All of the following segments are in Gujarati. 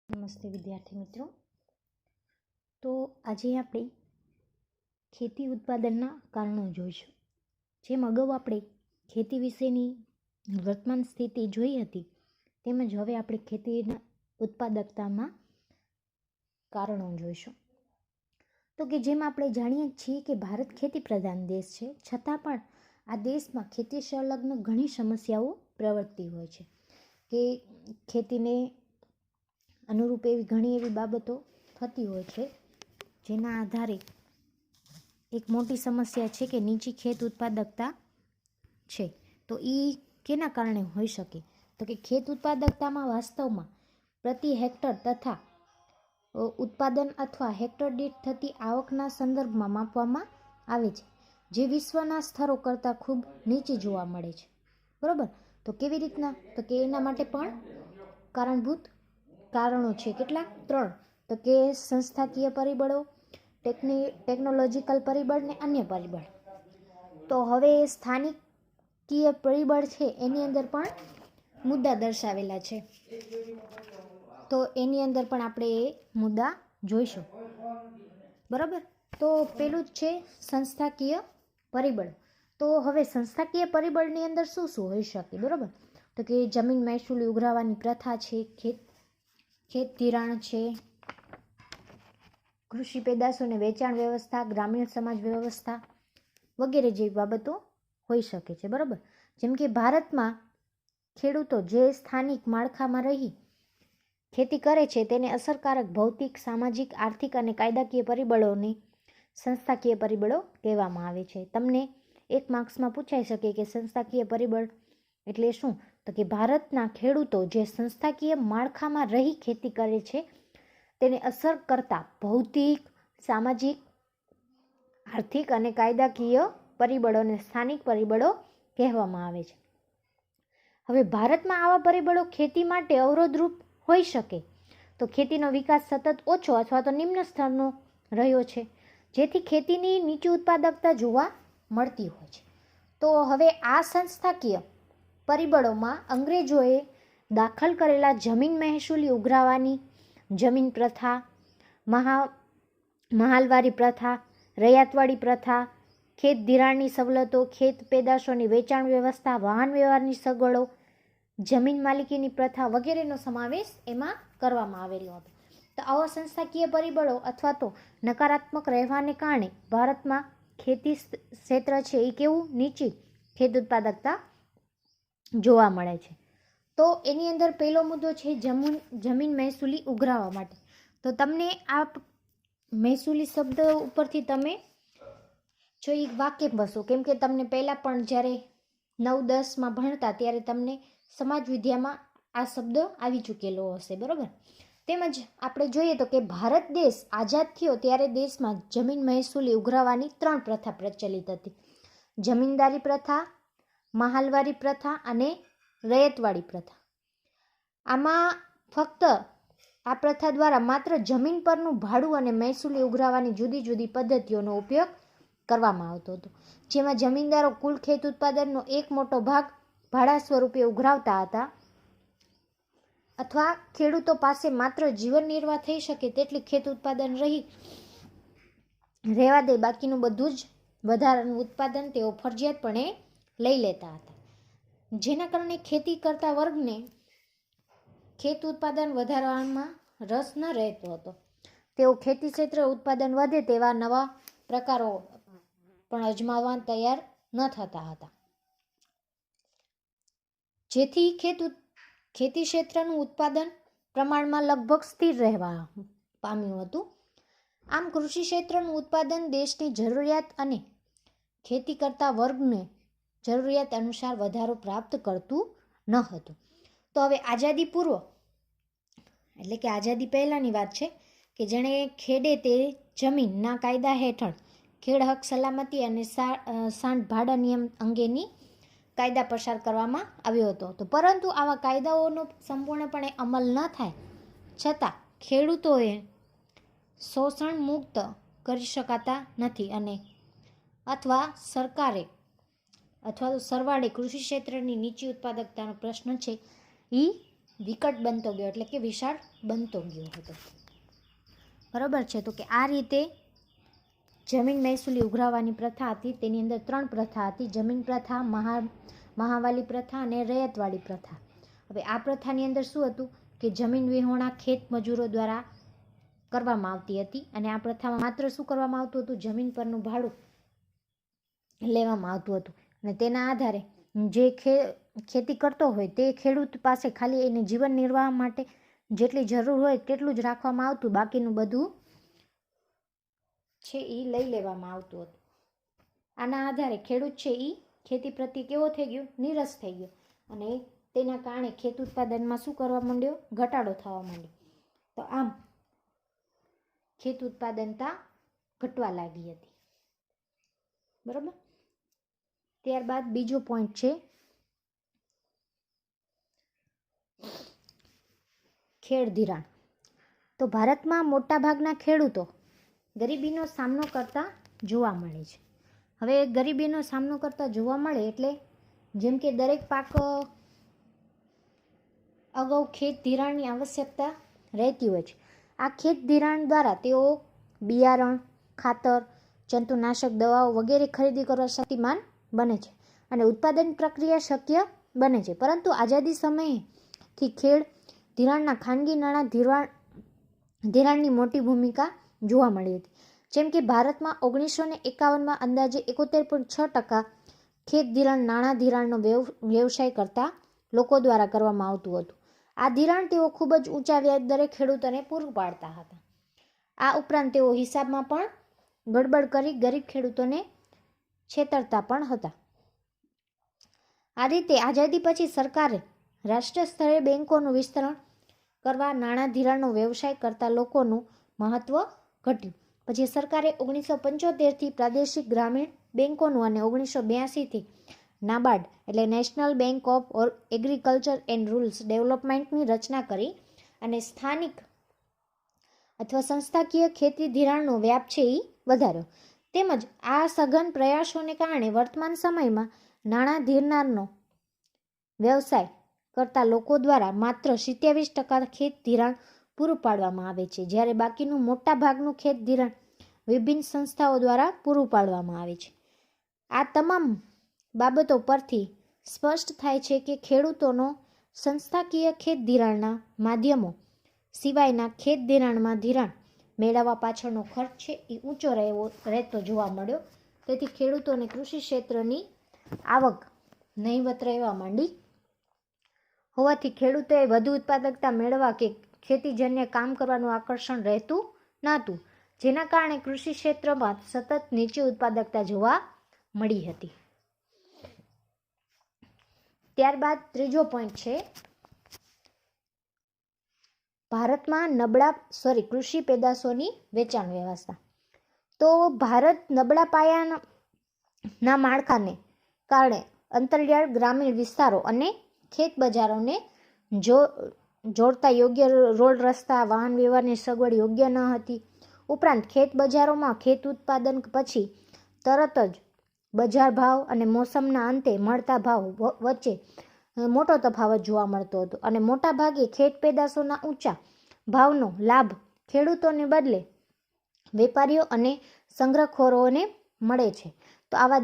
નમસ્તે વિદ્યાર્થી મિત્રો. તો આજે આપણે ખેતી ઉત્પાદનના કારણો જોઈશું. જેમ અગાઉ આપણે ખેતી વિશેની વર્તમાન સ્થિતિ જોઈ હતી, તેમજ હવે આપણે ખેતીના ઉત્પાદકતામાં કારણો જોઈશું. તો કે જેમ આપણે જાણીએ છીએ કે ભારત ખેતી પ્રધાન દેશ છે, છતાં પણ આ દેશમાં ખેતી સંલગ્ન ઘણી સમસ્યાઓ પ્રવર્તતી હોય છે કે ખેતીને અનુરૂપ એવી ઘણી એવી બાબતો થતી હોય છે, જેના આધારે એક મોટી સમસ્યા છે કે નીચી ખેત ઉત્પાદકતા છે. તો એ કેના કારણે હોઈ શકે? તો કે ખેત ઉત્પાદકતામાં વાસ્તવમાં પ્રતિ હેક્ટર તથા ઉત્પાદન અથવા હેક્ટર દીઠ થતી આવકના સંદર્ભમાં માપવામાં આવે છે, જે વિશ્વના સ્તરો કરતાં ખૂબ નીચી જોવા મળે છે. બરાબર? તો કેવી રીતના? તો કે એના માટે પણ કારણભૂત કારણો છે. કેટલા? 3. તો કે સંસ્થાકીય પરિબળો, ટેકનોલોજીકલ પરિબળ ને અન્ય પરિબળ. તો હવે સ્થાનિકીય પરિબળ છે, એની અંદર પણ મુદ્દા દર્શાવેલા છે. તો એની અંદર પણ આપણે એ મુદ્દા જોઈશું. બરાબર? તો પેલું જ છે સંસ્થાકીય પરિબળ. તો હવે સંસ્થાકીય પરિબળની અંદર શું શું હોઈ શકે? બરાબર? તો કે જમીન મહેસૂલી ઉઘરાવવાની પ્રથા છે, ખેત ધિરાણ છે, કૃષિ પેદાશોને વેચાણ વ્યવસ્થા, ગ્રામીણ સમાજ વ્યવસ્થા વગેરે જેવી બાબતો હોઈ શકે છે. બરાબર? જેમ કે ભારતમાં ખેડૂતો જે સ્થાનિક માળખામાં રહી ખેતી કરે છે, તેને અસરકારક ભૌતિક, સામાજિક, આર્થિક અને કાયદાકીય પરિબળોને સંસ્થાકીય પરિબળો કહેવામાં આવે છે. તમને એક માર્ક્સમાં પૂછાઈ શકે કે સંસ્થાકીય પરિબળ એટલે શું? તો કે ભારતના ખેડૂતો જે સંસ્થાકીય માળખામાં રહી ખેતી કરે છે, તેને અસર કરતા ભૌતિક, સામાજિક, આર્થિક અને કાયદાકીય પરિબળોને સ્થાનિક પરિબળો કહેવામાં આવે છે. હવે ભારતમાં આવા પરિબળો ખેતી માટે અવરોધરૂપ હોઈ શકે. તો ખેતીનો વિકાસ સતત ઓછો અથવા તો નિમ્ન સ્તરનો રહ્યો છે, જેથી ખેતીની નીચી ઉત્પાદકતા જોવા મળતી હોય છે. તો હવે આ સંસ્થાકીય પરિબળોમાં અંગ્રેજોએ દાખલ કરેલા જમીન મહેસૂલી ઉઘરાવવાની જમીન પ્રથા, મહાલવારી પ્રથા, રૈયતવાડી પ્રથા, ખેત ધિરાણની સવલતો, ખેત પેદાશોની વેચાણ વ્યવસ્થા, વાહન વ્યવહારની સગવડો, જમીન માલિકીની પ્રથા વગેરેનો સમાવેશ એમાં કરવામાં આવેલો હતો. તો આવા સંસ્થાકીય પરિબળો અથવા તો નકારાત્મક રહેવાને કારણે ભારતમાં ખેતી ક્ષેત્ર છે એ કેવું નીચી ખેત ઉત્પાદકતા જોવા મળે છે. તો એની અંદર પહેલો મુદ્દો છે જમીન મહેસૂલી ઉઘરાવવા માટે. તો તમને આ મહેસૂલી શબ્દ ઉપરથી તમે જો એક વાકેફ બસો, કેમ કે તમને પહેલાં પણ જ્યારે 9-10માં ભણતા ત્યારે તમને સમાજ વિદ્યામાં આ શબ્દ આવી ચૂકેલો હશે. બરાબર? તેમજ આપણે જોઈએ તો કે ભારત દેશ આઝાદ થયો ત્યારે દેશમાં જમીન મહેસૂલી ઉઘરાવવાની 3 પ્રથા પ્રચલિત હતી: જમીનદારી પ્રથા, મહાલવારી પ્રથા અને રૈયતવાડી પ્રથા. આમાં ફક્ત આ પ્રથા દ્વારા માત્ર જમીન પરનું ભાડું અને મહેસૂલી ઉઘરાવવાની જુદી જુદી પદ્ધતિઓનો ઉપયોગ કરવામાં આવતો હતો, જેમાં જમીનદારો કુલ ખેત ઉત્પાદનનો એક મોટો ભાગ ભાડા સ્વરૂપે ઉઘરાવતા હતા, અથવા ખેડૂતો પાસે માત્ર જીવન નિર્વાહ થઈ શકે તેટલી ખેત ઉત્પાદન રહેવા દે, બાકીનું બધું જ વધારાનું ઉત્પાદન તેઓ ફરજિયાતપણે લઈ લેતા હતા, જેના કારણે ખેતી કરતા વર્ગને ખેત ઉત્પાદન વધારવામાં રસ ન રહેતો હતો. તેઓ ખેતી ક્ષેત્રે ઉત્પાદન વધે તેવા નવા પ્રકારો પણ અજમાવવા તૈયાર ન થતા હતા, જેથી ખેતી ક્ષેત્રનું ઉત્પાદન પ્રમાણમાં લગભગ સ્થિર રહેવા પામ્યું હતું. આમ કૃષિ ક્ષેત્રનું ઉત્પાદન દેશની જરૂરિયાત અને ખેતી કરતા વર્ગને જરૂરિયાત અનુસાર વધારો પ્રાપ્ત કરતું ન હતું. તો હવે આઝાદી પૂર્વ એટલે કે આઝાદી પહેલાંની વાત છે કે જેણે ખેડે તે જમીનના કાયદા હેઠળ ખેડ હક સલામતી અને સાંઠ ભાડા નિયમ અંગેની કાયદા પસાર કરવામાં આવ્યો હતો. તો પરંતુ આવા કાયદાઓનો સંપૂર્ણપણે અમલ ન થાય છતાં ખેડૂતોએ શોષણ મુક્ત કરી શકાતા નથી અને અથવા સરકારે અથવા તો સરવાળે કૃષિ ક્ષેત્રની નીચી ઉત્પાદકતાનો પ્રશ્ન છે એ વિકટ બનતો ગયો, એટલે કે વિશાળ બનતો ગયો હતો. બરાબર છે. તો કે આ રીતે જમીન મહેસૂલી ઉઘરાવવાની પ્રથા હતી. તેની અંદર 3 પ્રથા હતી: જમીન પ્રથા, મહાવાલી પ્રથા અને રૈયતવાડી પ્રથા. હવે આ પ્રથાની અંદર શું હતું કે જમીન વિહોણા ખેત મજૂરો દ્વારા કરવામાં આવતી હતી. અને આ પ્રથામાં માત્ર શું કરવામાં આવતું હતું? જમીન પરનું ભાડું લેવામાં આવતું હતું. અને તેના આધારે જે ખેતી કરતો હોય તે ખેડૂત પાસે ખાલી એને જીવન નિર્વાહ માટે જેટલી જરૂર હોય તેટલું જ રાખવામાં આવતું, બાકીનું બધું છે એ લઈ લેવામાં આવતું હતું. આના આધારે ખેડૂત છે એ ખેતી પ્રત્યે કેવો થઈ ગયો? નીરસ થઈ ગયો. અને તેના કારણે ખેત ઉત્પાદનમાં શું કરવા માંડ્યો? ઘટાડો થવા માંડ્યો. તો આમ ખેત ઉત્પાદનતા ઘટવા લાગી હતી. બરાબર. ત્યારબાદ બીજો પોઈન્ટ છે ખેડ ધિરાણ. તો ભારતમાં મોટાભાગના ખેડૂતો ગરીબીનો સામનો કરતા જોવા મળે છે. હવે ગરીબીનો સામનો કરતા જોવા મળે એટલે જેમ કે દરેક પાક અગાઉ ખેત ધિરાણની આવશ્યકતા રહેતી હોય છે. આ ખેત ધિરાણ દ્વારા તેઓ બિયારણ, ખાતર, જંતુનાશક દવાઓ વગેરે ખરીદી કરવા શક્તિમાન બને છે અને ઉત્પાદન પ્રક્રિયા શક્ય બને છે. પરંતુ આઝાદી સમયથી ખેડ ધિરાણના ખાનગી નાણાં ધિરાણની મોટી ભૂમિકા જોવા મળી હતી. જેમ કે ભારતમાં 1951માં અંદાજે 71.6% ખેત ધિરાણ નાણાં ધિરાણનો વ્યવસાય કરતા લોકો દ્વારા કરવામાં આવતું હતું. આ ધિરાણ તેઓ ખૂબ જ ઊંચા વ્યાજ દરે ખેડૂતોને પૂરું પાડતા હતા. આ ઉપરાંત તેઓ હિસાબમાં પણ ગડબડ કરી ગરીબ ખેડૂતોને છેતરતા પણ હતા. આ રીતે આઝાદી પછી સરકારે રાષ્ટ્રીય સ્તરે બેન્કોનું વિસ્તરણ કરવા નાણાં ધિરાણનો વ્યવસાય કરતા લોકોનું મહત્વ ઘટ્યું. પછી સરકારે 1975થી પ્રાદેશિક ગ્રામીણ બેન્કોનું અને 1982થી નાબાર્ડ એટલે National Bank of Agriculture and Rural ડેવલપમેન્ટની રચના કરી અને સ્થાનિક અથવા સંસ્થાકીય ખેતી ધિરાણનો વ્યાપ છે એ વધાર્યો. તેમજ આ સઘન પ્રયાસોને કારણે વર્તમાન સમયમાં નાણાં ધિરાણનો વ્યવસાય કરતા લોકો દ્વારા માત્ર 27% ખેત ધિરાણ પૂરું પાડવામાં આવે છે, જ્યારે બાકીનું મોટા ભાગનું ખેત ધિરાણ વિભિન્ન સંસ્થાઓ દ્વારા પૂરું પાડવામાં આવે છે. આ તમામ બાબતો પરથી સ્પષ્ટ થાય છે કે ખેડૂતોનો સંસ્થાકીય ખેત ધિરાણના માધ્યમો સિવાયના ખેત ધિરાણમાં ધિરાણ મેળવવા પાછળનો ખર્ચ છે એ ઊંચો રહેતો જોવા મળ્યો. તેથી ખેડૂતોને કૃષિ ક્ષેત્રની આવક નહીવત રહેવા માંડી હોવાથી ખેડૂતોએ વધુ ઉત્પાદકતા મેળવવા કે ખેતીજન્ય કામ કરવાનું આકર્ષણ રહેતું નહોતું, જેના કારણે કૃષિ ક્ષેત્રમાં સતત નીચી ઉત્પાદકતા જોવા મળી હતી. ત્યારબાદ ત્રીજો પોઈન્ટ છે ભારતમાં કૃષિ પેદાશોની વેચાણ વ્યવસ્થા. તો ભારત નબળા પાયાના માળખાને કારણે અંતરિયાળ ગ્રામીણ વિસ્તારો અને ખેત બજારોને જોડતા યોગ્ય રોડ રસ્તા, વાહન વ્યવહારની સગવડ યોગ્ય ન હતી. ઉપરાંત ખેત બજારોમાં ખેત ઉત્પાદન પછી તરત જ બજાર ભાવ અને મોસમના અંતે મળતા ભાવ વચ્ચે મોટો તફાવત જોવા મળતો હતો અને મોટાભાગે ખેત પેદાશોના ઊંચા ભાવનો લાભ ખેડૂતોને બદલે વેપારીઓ અને સંગ્રહખોરોને મળે છે. તો આવા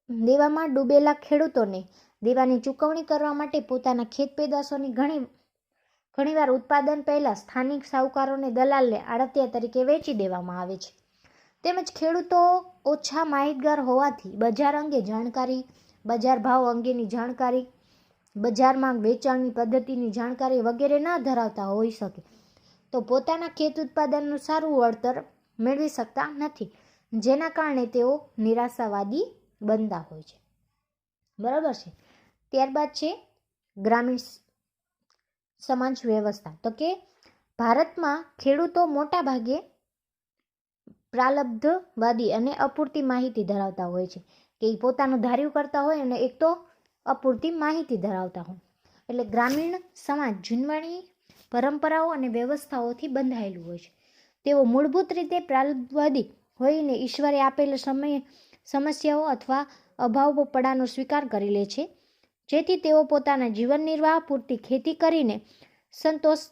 દેવામાં ડૂબેલા ખેડૂતોને દેવાની ચૂકવણી કરવા માટે પોતાના ખેત પેદાશોની ઘણીવાર ઉત્પાદન પહેલાં સ્થાનિક સાહુકારોને દલાલને આડતિયા તરીકે વેચી દેવામાં આવે છે. તેમજ ખેડૂતો ઓછા માહિતગાર હોવાથી બજાર અંગે જાણકારી, બજાર ભાવ અંગેની જાણકારી, બજારમાં વેચાણની પદ્ધતિની જાણકારી વગેરે ન ધરાવતા હોઈ શકે તો પોતાના ખેત ઉત્પાદનનું સારું વળતર મેળવી શકતા નથી, જેના કારણે તેઓ નિરાશાવાદી બનતા હોય છે. બરાબર છે. ત્યારબાદ છે ગ્રામીણ સમાજ વ્યવસ્થા. તો કે ભારતમાં ખેડૂતો મોટા ભાગે પ્રાલબ્ધવાદી અને અપૂરતી માહિતી ધરાવતા હોય છે કે એ પોતાનું ધાર્યું કરતા હોય અને એક તો અપૂરતી માહિતી ધરાવતા હોય. એટલે ગ્રામીણ સમાજ જૂનવાણી પરંપરાઓ અને વ્યવસ્થાઓથી બંધાયેલું હોય છે. તેઓ મૂળભૂત રીતે પ્રાલબ્ધવાદી હોઈને ઈશ્વરે આપેલ સમસ્યાઓ અથવા અભાવપણાનો સ્વીકાર કરી લે છે. જેથી તેઓ પોતાના જીવન નિર્વાહ પૂરતી ખેતી કરીને સંતોષ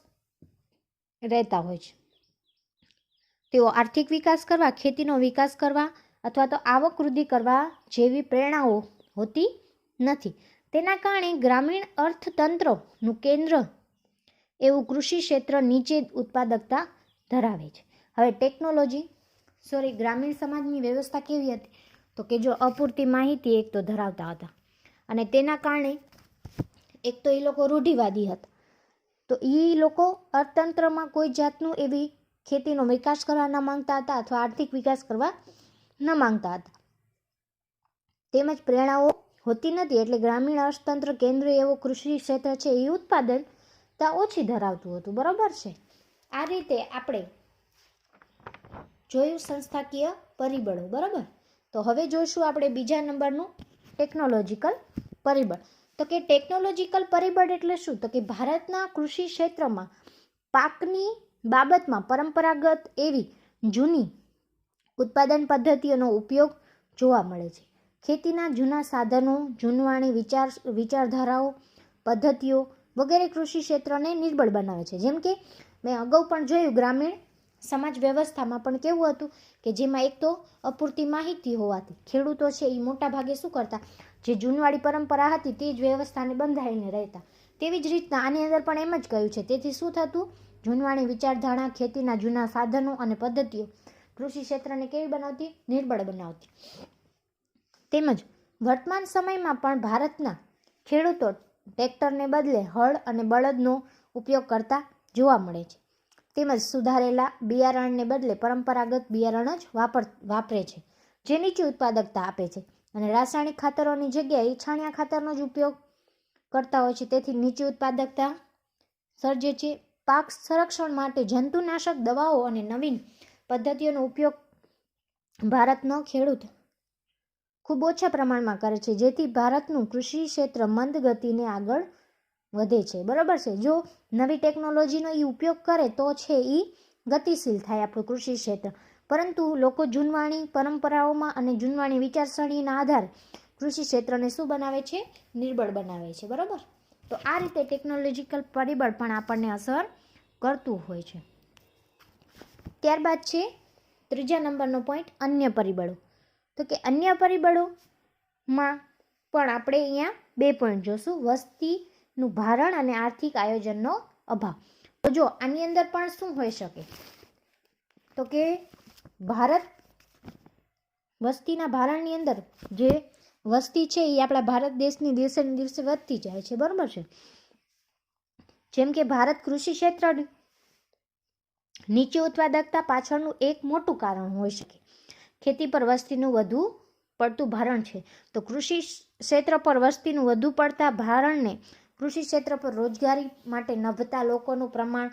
રહેતા હોય છે. તેઓ આર્થિક વિકાસ કરવા, ખેતીનો વિકાસ કરવા અથવા તો આવક વૃદ્ધિ કરવા જેવી પ્રેરણાઓ હોતી નથી. તેના કારણે ગ્રામીણ અર્થતંત્રનું કેન્દ્ર એવું કૃષિ ક્ષેત્ર નીચે ઉત્પાદકતા ધરાવે છે. હવે ગ્રામીણ સમાજની વ્યવસ્થા કેવી હતી? તો કે જો અપૂરતી માહિતી એક તો ધરાવતા હતા, અને તેના કારણે એક તો એ લોકો રૂઢિવાદી હતા. તો એ લોકો અર્થતંત્રમાં કોઈ જાતનું એવી ખેતીનો વિકાસ કરવા ન માંગતા હતા અથવા આર્થિક વિકાસ કરવા ન માંગતા હતા. તેમજ પ્રેરણાઓ હોતી નથી, એટલે ગ્રામીણ અર્થતંત્ર કેન્દ્ર એવો કૃષિ ક્ષેત્ર છે એ ઉત્પાદનતા ઓછી ધરાવતું હતું. બરોબર છે. આ રીતે આપણે જોયું સંસ્થાકીય પરિબળો. બરોબર. તો હવે જોઈશું આપણે બીજા નંબરનું ટેકનોલોજીકલ પરિબળ. તો કે ટેકનોલોજીકલ પરિબળ એટલે શું? તો કે ભારતના કૃષિ ક્ષેત્રમાં પાકની બાબતમાં પરંપરાગત એવી જૂની ઉત્પાદન પદ્ધતિઓનો ઉપયોગ જોવા મળે છે. ખેતીના જૂના સાધનો, જૂનવાણી વિચારધારાઓ, પદ્ધતિઓ વગેરે કૃષિ ક્ષેત્રને નિર્બળ બનાવે છે. જેમ કે મેં અગાઉ પણ જોયું, ગ્રામીણ સમાજ વ્યવસ્થામાં પણ કેવું હતું કે જેમાં એક તો અપૂરતી માહિતી હોવાથી ખેડૂતો છે એ મોટા ભાગે શું કરતા, જે જૂનવાળી પરંપરા હતી તે જ વ્યવસ્થાને બંધાઈને રહેતા. તેવી જ રીતના આની અંદર પણ એમ જ કહ્યું છે. તેથી શું થતું, જૂનવાણી વિચારધારણા, ખેતીના જૂના સાધનો અને પદ્ધતિઓ કૃષિ ક્ષેત્રને કેવી બનાવતી? નિર્બળ બનાવતી. તેમજ વર્તમાન સમયમાં પણ ભારતના ખેડૂતો ટ્રેક્ટરને બદલે હળ અને બળદનો ઉપયોગ કરતા જોવા મળે છે. તેમજ સુધારેલા બિયારણને બદલે પરંપરાગત બિયારણ જ વાપરે છે, જે નીચી ઉત્પાદકતા આપે છે. અને રાસાયણિક ખાતરોની જગ્યાએ છાણિયા ખાતરનો જ ઉપયોગ કરતા હોય છે, તેથી નીચી ઉત્પાદકતા સર્જે છે. પાક સંરક્ષણ માટે જંતુનાશક દવાઓ અને નવીન પદ્ધતિઓનો ઉપયોગ ભારતનો ખેડૂત ખૂબ ઓછા પ્રમાણમાં કરે છે, જેથી ભારતનું કૃષિ ક્ષેત્ર મંદ ગતિને આગળ વધે છે. બરાબર છે. જો નવી ટેકનોલોજીનો એ ઉપયોગ કરે તો છે એ ગતિશીલ થાય આપણું કૃષિ ક્ષેત્ર. પરંતુ લોકો જૂનવાણી પરંપરાઓમાં અને જૂનવાણી વિચારસરણીના આધારે કૃષિ ક્ષેત્રને શું બનાવે છે? નિર્બળ બનાવે છે. બરાબર. તો આ રીતે ટેકનોલોજીકલ પરિબળ પણ આપણને અસર કરતું હોય છે. ત્યારબાદ છે ત્રીજા નંબરનો પોઈન્ટ, અન્ય પરિબળો. તો કે અન્ય પરિબળોમાં પણ આપણે અહીંયા 2 પોઈન્ટ જોશું. વસ્તીનું ભારણ અને આર્થિક આયોજનનો અભાવ. તો જો આની અંદર પણ શું હોઈ શકે? તો કે ભારત વસ્તીના ભારણની અંદર જે વસ્તી છે એ આપણા ભારત દેશની દિવસે ને દિવસે વધતી જાય છે. બરાબર છે. જેમ કે ભારત કૃષિ ક્ષેત્ર નીચી ઉત્પાદકતા પાછળનું એક મોટું કારણ હોઈ શકે ખેતી પર વસ્તીનું વધુ પડતું ભારણ છે. તો કૃષિ ક્ષેત્ર પર વસ્તીનું વધુ પડતા ભારણને કૃષિ ક્ષેત્ર પર રોજગારી માટે નભતા લોકોનું પ્રમાણ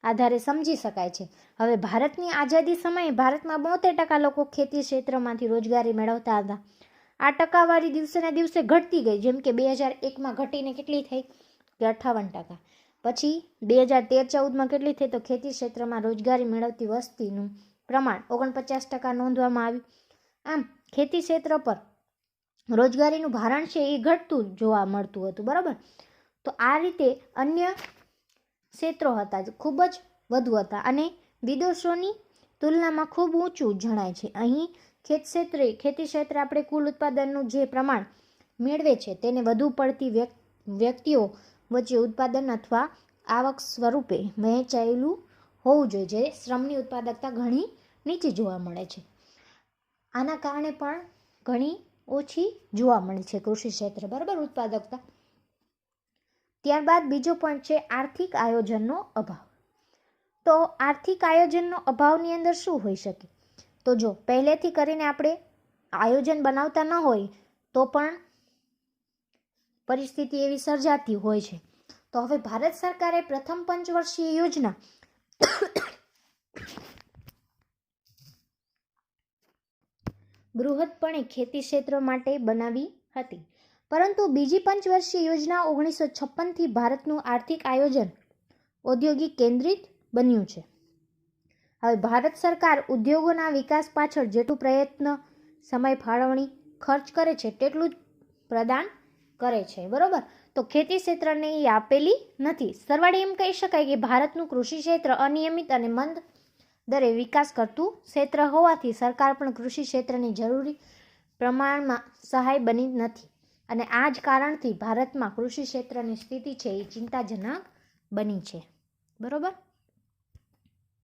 આધારે સમજી શકાય છે. હવે ભારતની આઝાદી સમયે ભારતમાં 72% લોકો ખેતી ક્ષેત્રમાંથી રોજગારી મેળવતા હતા. આ ટકાવારી દિવસે ને દિવસે ઘટતી ગઈ. જેમ કે 2001માં ઘટીને કેટલી થઈ? કે 58%. પછી 2013-14માં કેટલી થઈ? તો ખેતી ક્ષેત્રમાં રોજગારી મેળવતી વસ્તીનું પ્રમાણ 49% નોંધવામાં આવ્યું. આમ ખેતી ક્ષેત્ર પર રોજગારીનું ભારણ છે એ ઘટતું જોવા મળતું હતું. બરાબર. તો આ રીતે અન્ય ક્ષેત્રો હતા ખૂબ જ વધુ હતા અને વિદેશોની તુલનામાં ખૂબ ઊંચું જણાય છે. અહીં ખેતી ક્ષેત્રે આપણે કુલ ઉત્પાદનનું જે પ્રમાણ મેળવે છે તેને વધુ પડતી વ્યક્તિઓ વચ્ચે ઉત્પાદન અથવા આવક સ્વરૂપે વહેંચાયેલું હોવું જોઈએ, જે શ્રમની ઉત્પાદકતા ઘણી નીચી જોવા મળે છે. આના કારણે પણ ઘણી ઓછી જોવા મળે છે કૃષિ ક્ષેત્ર. બરાબર, ઉત્પાદકતા. ત્યારબાદ બીજો પોઈન્ટ છે આર્થિક આયોજનનો અભાવ. તો આર્થિક આયોજનનો અભાવની અંદર શું હોઈ શકે? તો જો પહેલેથી કરીને આપણે આયોજન બનાવતા ન હોય તો પણ પરિસ્થિતિ એવી સર્જાતી હોય છે. તો હવે ભારત સરકારે પ્રથમ પંચવર્ષીય યોજના બૃહદપણે ખેતી ક્ષેત્ર માટે બનાવી હતી, પરંતુ બીજી પંચવર્ષીય યોજના 1956થી ભારતનું આર્થિક આયોજન ઔદ્યોગિક કેન્દ્રિત બન્યું છે. હવે ભારત સરકાર ઉદ્યોગોના વિકાસ પાછળ જેટલું પ્રયત્ન, સમય ફાળવણી, ખર્ચ કરે છે તેટલું જ પ્રદાન કરે છે, બરોબર. તો ખેતી ક્ષેત્રને એ આપેલી નથી. સરવાળે એમ કહી શકાય કે ભારતનું કૃષિ ક્ષેત્ર અનિયમિત અને મંદ દરે વિકાસ કરતું ક્ષેત્ર હોવાથી સરકાર પણ કૃષિ ક્ષેત્રની જરૂરી પ્રમાણમાં સહાય બની નથી, અને આ જ કારણથી ભારતમાં કૃષિ ક્ષેત્રની સ્થિતિ છે એ ચિંતાજનક બની છે, બરોબર.